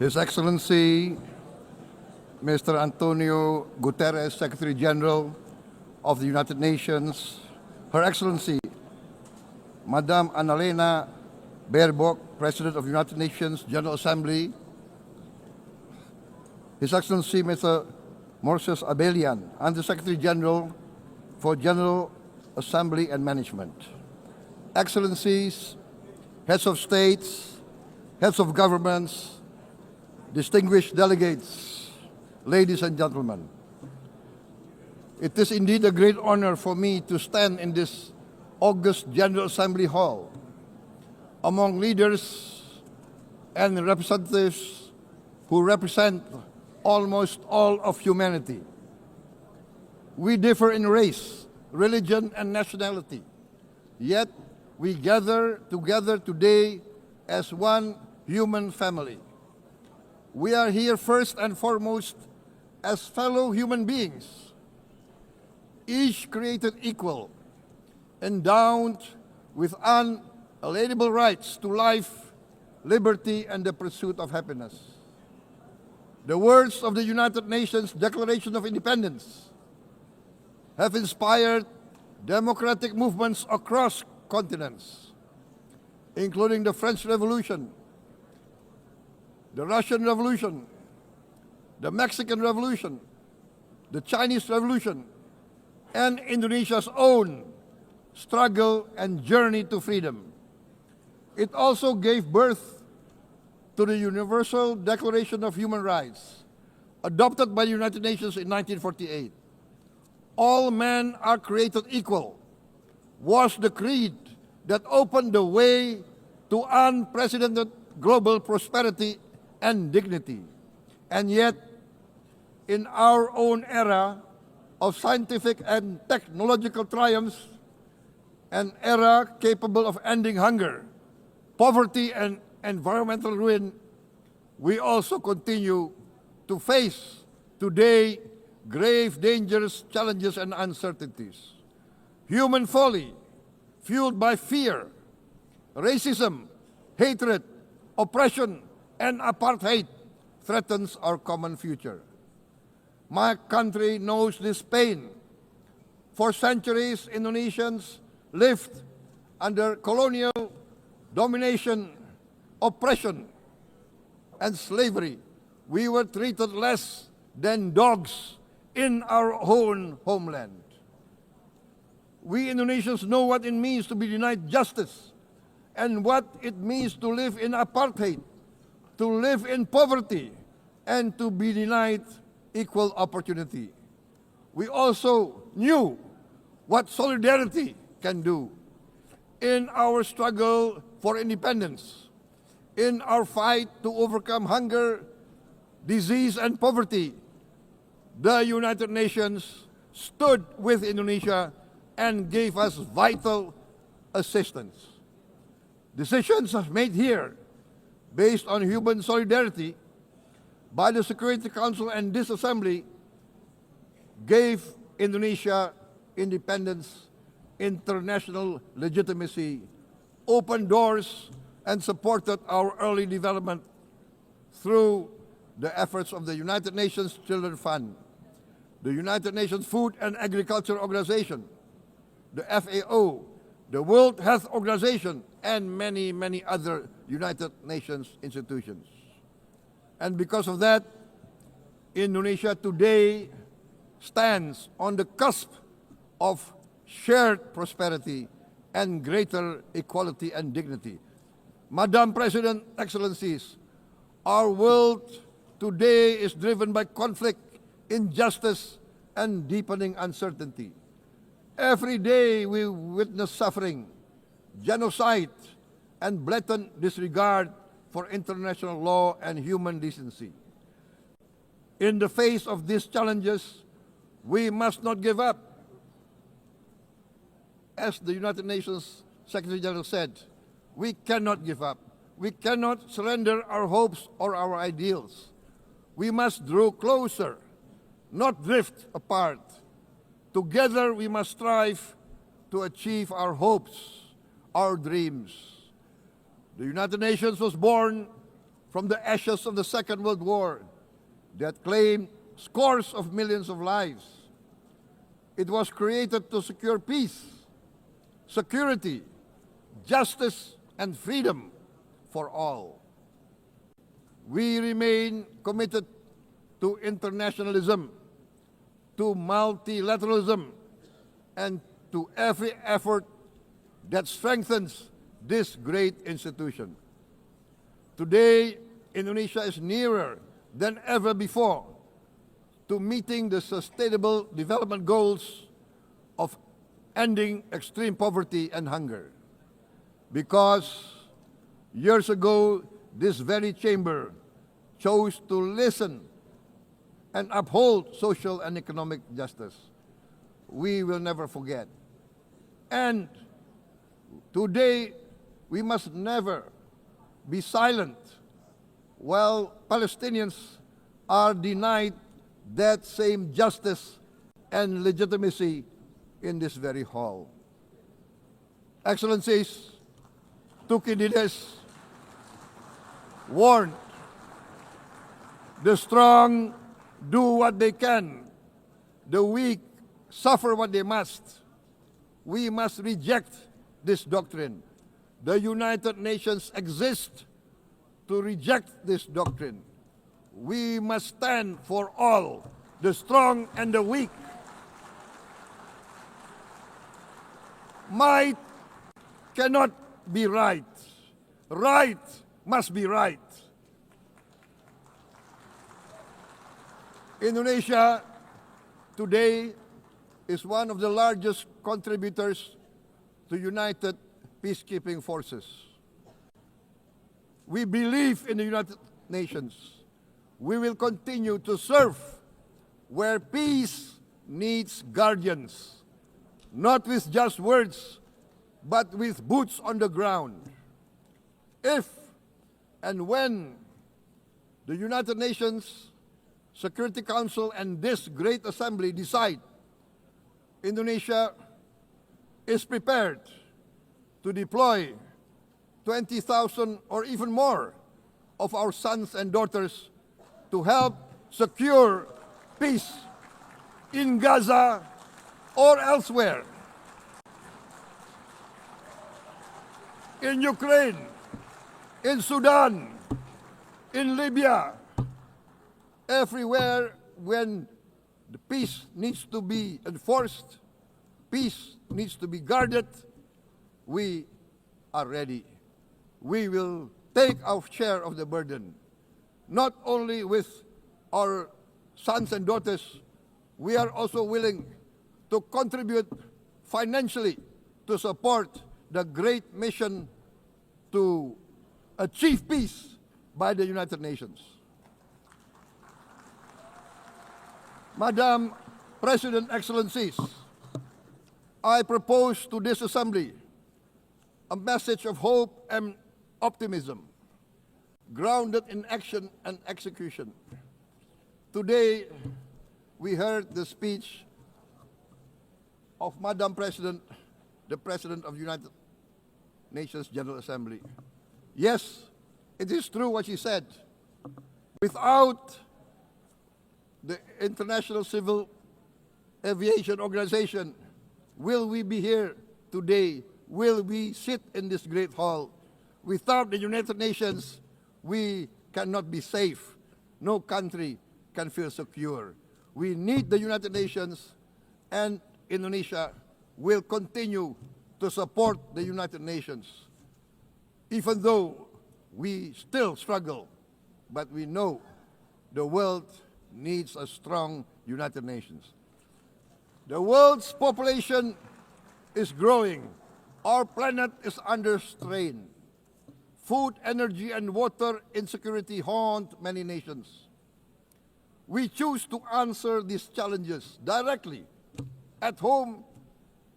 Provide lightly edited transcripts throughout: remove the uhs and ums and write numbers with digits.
His Excellency, Mr. Antonio Guterres, Secretary General of the United Nations, Her Excellency, Madam Annalena Baerbock, President of the United Nations General Assembly, His Excellency, Mr. Moses Abelian, Under-Secretary General for General Assembly and Management, Excellencies, Heads of States, Heads of Governments, distinguished delegates, ladies and gentlemen. It is indeed a great honor for me to stand in this august General Assembly Hall among leaders and representatives who represent almost all of humanity. We differ in race, religion, and nationality, yet we gather together today as one human family. We are here first and foremost as fellow human beings, each created equal, endowed with unalienable rights to life, liberty, and the pursuit of happiness. The words of the United Nations Declaration of Independence have inspired democratic movements across continents, including the French Revolution, the Russian Revolution, the Mexican Revolution, the Chinese Revolution, and Indonesia's own struggle and journey to freedom. It also gave birth to the Universal Declaration of Human Rights, adopted by the United Nations in 1948. All men are created equal was the creed that opened the way to unprecedented global prosperity and dignity. And yet, in our own era of scientific and technological triumphs, an era capable of ending hunger, poverty, and environmental ruin, we also continue to face today grave dangers, challenges, and uncertainties. Human folly, fueled by fear, racism, hatred, oppression, and apartheid, threatens our common future. My country knows this pain. For centuries, Indonesians lived under colonial domination, oppression, and slavery. We were treated less than dogs in our own homeland. We Indonesians know what it means to be denied justice and what it means to live in apartheid, to live in poverty, and to be denied equal opportunity. We also knew what solidarity can do in our struggle for independence, in our fight to overcome hunger, disease, and poverty. The United Nations stood with Indonesia and gave us vital assistance. Decisions made here based on human solidarity by the Security Council and this Assembly gave Indonesia independence, international legitimacy, opened doors, and supported our early development through the efforts of the United Nations Children Fund, the United Nations Food and Agriculture Organization, the FAO, the World Health Organization, and many, many other United Nations institutions. And because of that, Indonesia today stands on the cusp of shared prosperity and greater equality and dignity. Madam President, Excellencies, our world today is driven by conflict, injustice, and deepening uncertainty. Every day we witness suffering, genocide, and blatant disregard for international law and human decency. In the face of these challenges, we must not give up. As the United Nations Secretary General said, we cannot give up. We cannot surrender our hopes or our ideals. We must draw closer, not drift apart. Together we must strive to achieve our hopes, our dreams. The United Nations was born from the ashes of the Second World War that claimed scores of millions of lives. It was created to secure peace, security, justice, and freedom for all. We remain committed to internationalism, to multilateralism, and to every effort that strengthens this great institution. Today, Indonesia is nearer than ever before to meeting the sustainable development goals of ending extreme poverty and hunger. Because years ago, this very chamber chose to listen and uphold social and economic justice. We will never forget. And today, we must never be silent while Palestinians are denied that same justice and legitimacy in this very hall. Excellencies, Thucydides warned, the strong do what they can, the weak suffer what they must. We must reject this doctrine. The United Nations exist to reject this doctrine. We must stand for all, the strong and the weak. Might cannot be right. Right must be right. Indonesia today is one of the largest contributors to United Peacekeeping Forces. We believe in the United Nations. We will continue to serve where peace needs guardians, not with just words, but with boots on the ground. If and when the United Nations Security Council and this great assembly decide Indonesia is prepared to deploy 20,000 or even more of our sons and daughters to help secure peace in Gaza or elsewhere, in Ukraine, in Sudan, in Libya, everywhere when the peace needs to be enforced, peace needs to be guarded, we are ready. We will take our share of the burden, not only with our sons and daughters, we are also willing to contribute financially to support the great mission to achieve peace by the United Nations. Madam President, Excellencies, I propose to this Assembly a message of hope and optimism, grounded in action and execution. Today, we heard the speech of Madam President, the President of the United Nations General Assembly. Yes, it is true what she said. Without the International Civil Aviation Organization, will we be here today? Will we sit in this great hall? Without the United Nations, we cannot be safe. No country can feel secure. We need the United Nations, and Indonesia will continue to support the United Nations, even though we still struggle, but we know the world needs a strong United Nations. The world's population is growing. Our planet is under strain. Food, energy, and water insecurity haunt many nations. We choose to answer these challenges directly at home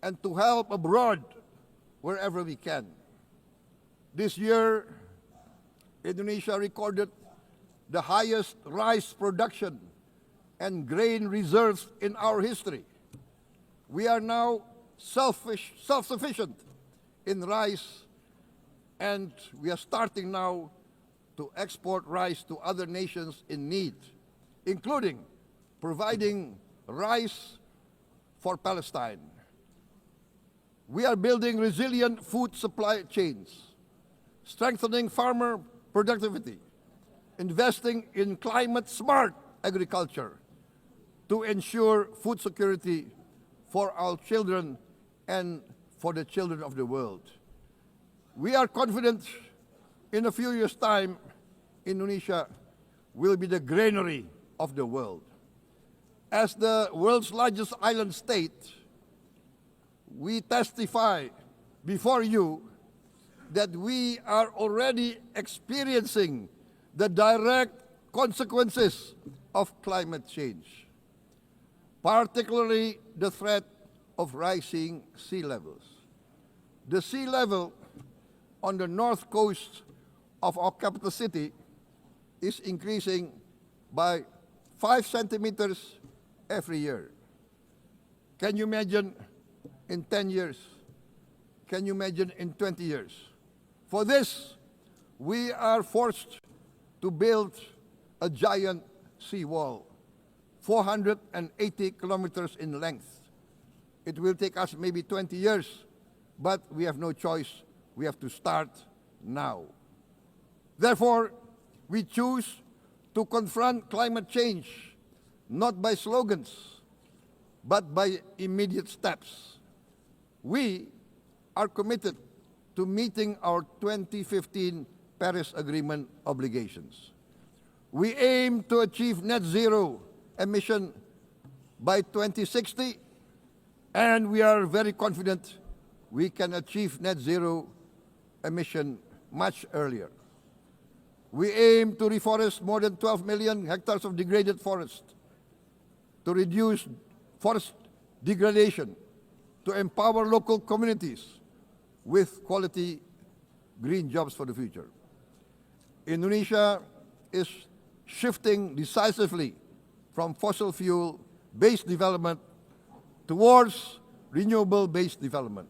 and to help abroad wherever we can. This year, Indonesia recorded the highest rice production and grain reserves in our history. We are now self-sufficient in rice, and we are starting now to export rice to other nations in need, including providing rice for Palestine. We are building resilient food supply chains, strengthening farmer productivity, investing in climate-smart agriculture to ensure food security for our children and for the children of the world. We are confident in a few years' time, Indonesia will be the granary of the world. As the world's largest island state, we testify before you that we are already experiencing the direct consequences of climate change, particularly the threat of rising sea levels. The sea level on the north coast of our capital city is increasing by 5 centimeters every year. Can you imagine in 10 years? Can you imagine in 20 years? For this, we are forced to build a giant seawall, 480 kilometers in length. It will take us maybe 20 years, but we have no choice. We have to start now. Therefore, we choose to confront climate change not by slogans, but by immediate steps. We are committed to meeting our 2015 Paris Agreement obligations. We aim to achieve net zero emission by 2060, and we are very confident we can achieve net zero emission much earlier. We aim to reforest more than 12 million hectares of degraded forest, to reduce forest degradation, to empower local communities with quality green jobs for the future. Indonesia is shifting decisively from fossil fuel-based development towards renewable-based development.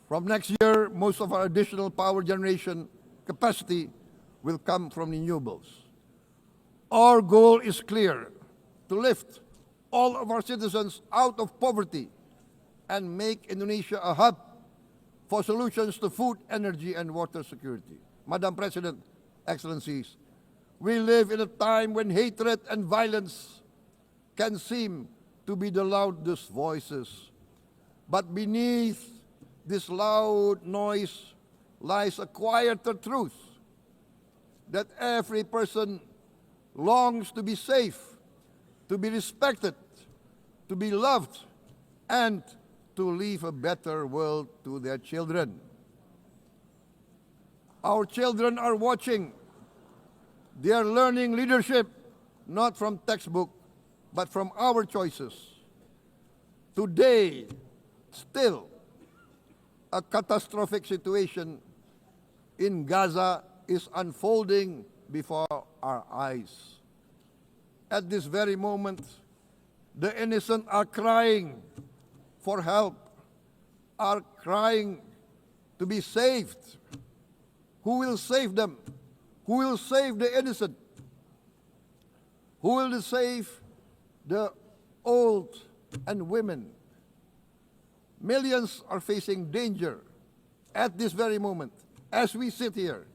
From next year, most of our additional power generation capacity will come from renewables. Our goal is clear: to lift all of our citizens out of poverty and make Indonesia a hub for solutions to food, energy, and water security. Madam President, Excellencies, we live in a time when hatred and violence can seem to be the loudest voices. But beneath this loud noise lies a quieter truth, that every person longs to be safe, to be respected, to be loved, and to leave a better world to their children. Our children are watching. They are learning leadership not from textbook, but from our choices. Today, still, a catastrophic situation in Gaza is unfolding before our eyes. At this very moment, the innocent are crying for help, are crying to be saved. Who will save them? Who will save the innocent? Who will save the old and women? Millions are facing danger at this very moment. As we sit here,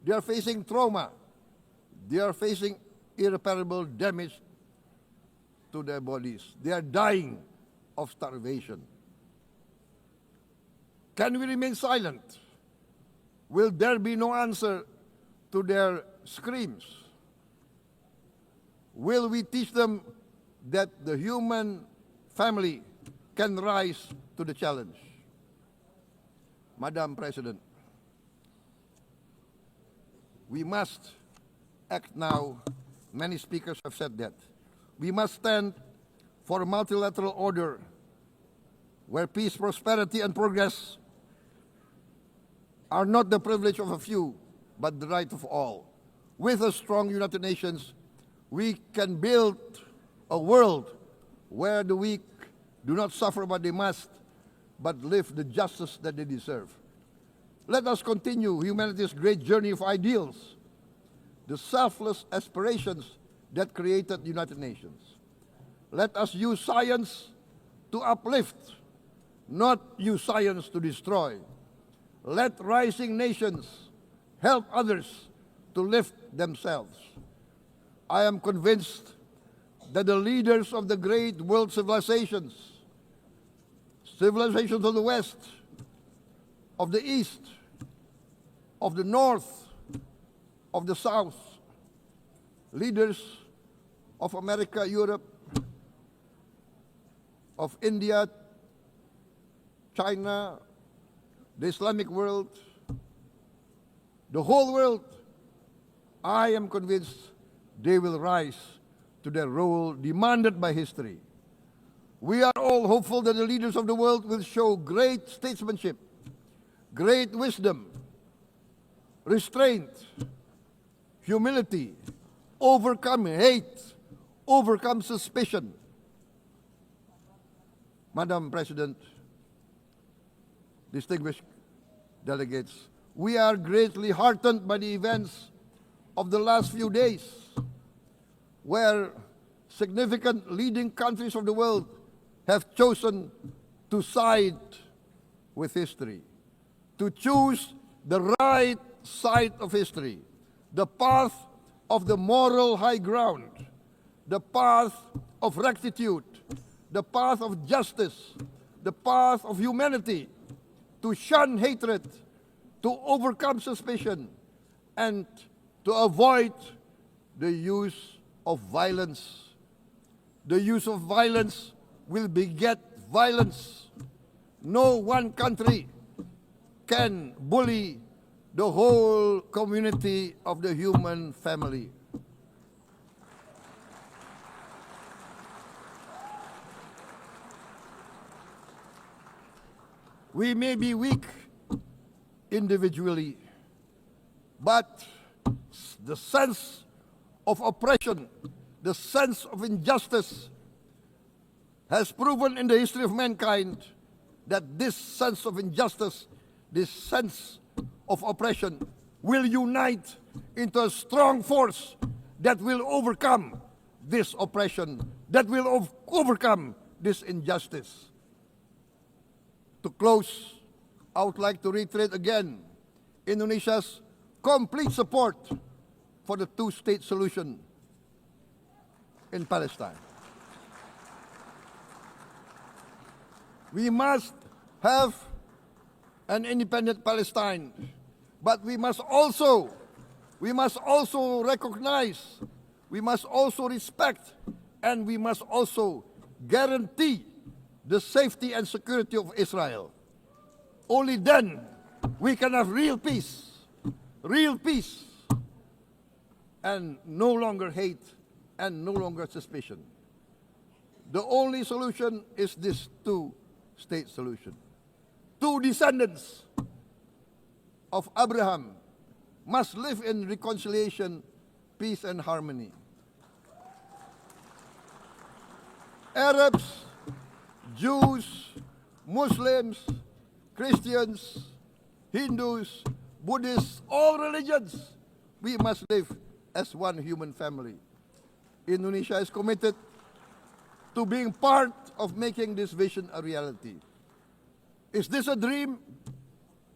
they are facing trauma. They are facing irreparable damage to their bodies. They are dying of starvation. Can we remain silent? Will there be no answer to their screams? Will we teach them that the human family can rise to the challenge? Madam President, we must act now. Many speakers have said that. We must stand for a multilateral order where peace, prosperity, and progress are not the privilege of a few, but the right of all. With a strong United Nations, we can build a world where the weak do not suffer what they must, but live the justice that they deserve. Let us continue humanity's great journey of ideals, the selfless aspirations that created the United Nations. Let us use science to uplift, not use science to destroy. Let rising nations help others to lift themselves. I am convinced that the leaders of the great world civilizations of the West, of the East, of the North, of the South, leaders of America, Europe, of India, China, the Islamic world, the whole world, I am convinced they will rise to their role demanded by history. We are all hopeful that the leaders of the world will show great statesmanship, great wisdom, restraint, humility, overcome hate, overcome suspicion. Madam President, distinguished delegates, we are greatly heartened by the events of the last few days, where significant leading countries of the world have chosen to side with history, to choose the right side of history, the path of the moral high ground, the path of rectitude, the path of justice, the path of humanity, to shun hatred, to overcome suspicion, and to avoid the use of violence. The use of violence will beget violence. No one country can bully the whole community of the human family. We may be weak individually, but the sense of oppression, the sense of injustice has proven in the history of mankind that this sense of injustice, this sense of oppression will unite into a strong force that will overcome this oppression, that will overcome this injustice. To close, I would like to reiterate again Indonesia's complete support for the two-state solution in Palestine. We must have an independent Palestine, but we must also recognize, we must also respect, and we must also guarantee the safety and security of Israel. Only then we can have real peace, and no longer hate and no longer suspicion. The only solution is this two-state solution. Two descendants of Abraham must live in reconciliation, peace, and harmony. Arabs, Jews, Muslims, Christians, Hindus, Buddhists, all religions, we must live as one human family. Indonesia is committed to being part of making this vision a reality. Is this a dream?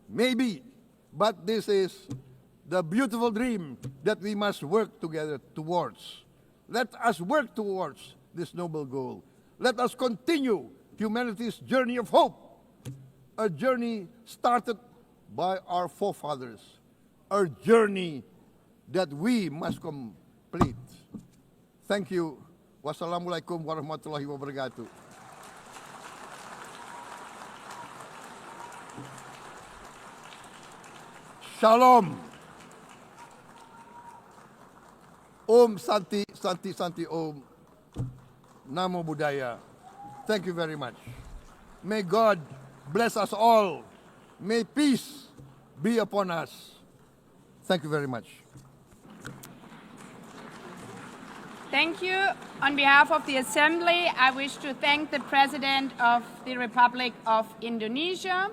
Maybe, but this is the beautiful dream that we must work together towards. Let us work towards this noble goal. Let us continue humanity's journey of hope, a journey started by our forefathers, a journey that we must complete. Thank you. Wassalamualaikum warahmatullahi wabarakatuh. Shalom. Om Santi, Santi, Santi Om. Namo Buddhaya. Thank you very much. May God bless us all. May peace be upon us. Thank you very much. Thank you. On behalf of the Assembly, I wish to thank the President of the Republic of Indonesia,